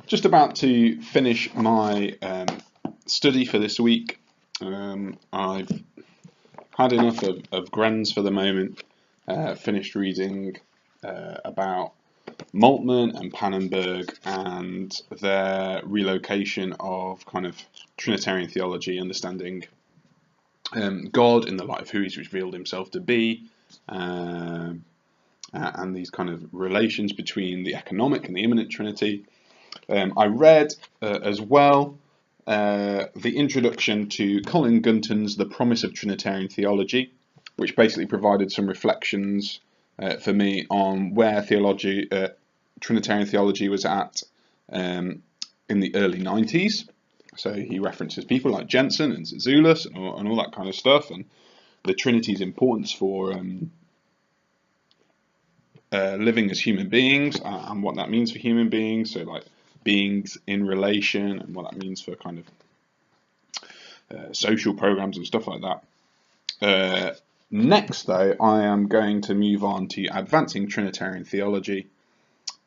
Just about to finish my study for this week. I've had enough of Grenz for the moment. Finished reading about Moltmann and Pannenberg and their relocation of kind of Trinitarian theology, understanding God in the light of who He's revealed Himself to be, and these kind of relations between the economic and the immanent Trinity. I read as well the introduction to Colin Gunton's The Promise of Trinitarian Theology, which basically provided some reflections for me on where Trinitarian theology was at in the early 90s. So he references people like Jensen and Zizoulis and all that kind of stuff, and the Trinity's importance for living as human beings and what that means for human beings. So like beings in relation and what that means for kind of social programs and stuff like that. Next, though, I am going to move on to Advancing Trinitarian Theology,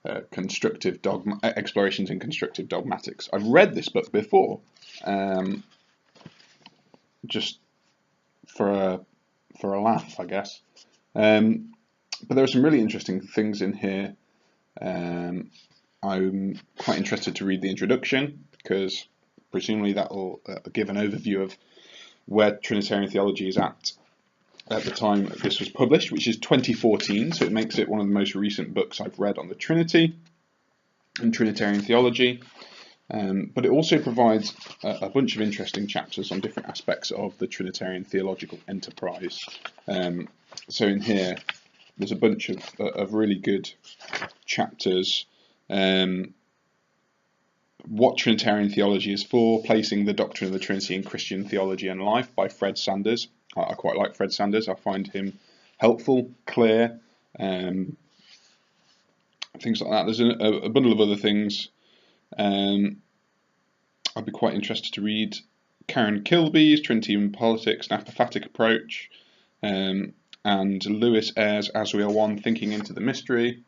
Explorations in Constructive Dogmatics. I've read this book before, just for a laugh, I guess. But there are some really interesting things in here. I'm quite interested to read the introduction, because presumably that will give an overview of where Trinitarian theology is at the time this was published, which is 2014, so it makes it one of the most recent books I've read on the Trinity and Trinitarian theology. But it also provides a bunch of interesting chapters on different aspects of the Trinitarian theological enterprise. So in here, there's a bunch of really good chapters. What Trinitarian Theology is For, Placing the Doctrine of the Trinity in Christian Theology and Life by Fred Sanders. I quite like Fred Sanders. I find him helpful, clear, things like that. There's a bundle of other things. I'd be quite interested to read Karen Kilby's Trinity in Politics, an Apophatic Approach, and Lewis Ayres, As We Are One, Thinking into the Mystery.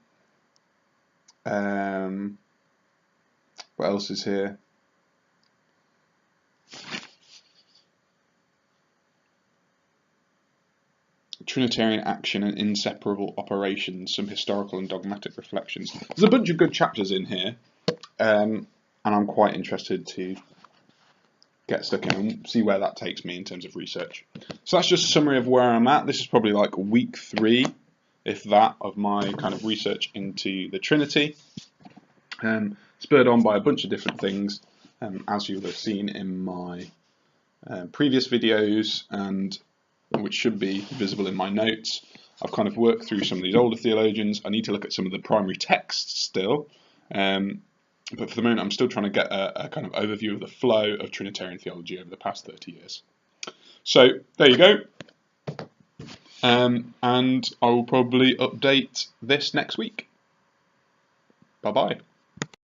What else is here? Trinitarian Action and Inseparable Operations, some historical and dogmatic reflections. There's a bunch of good chapters in here, and I'm quite interested to get stuck in and see where that takes me in terms of research. So that's just a summary of where I'm at. This is probably like week 3, if that, of my kind of research into the Trinity, spurred on by a bunch of different things, as you'll have seen in my previous videos, and which should be visible in my notes. I've kind of worked through some of these older theologians. I need to look at some of the primary texts still, but for the moment I'm still trying to get a kind of overview of the flow of Trinitarian theology over the past 30 years. So there you go, and I will probably update this next week. Bye bye.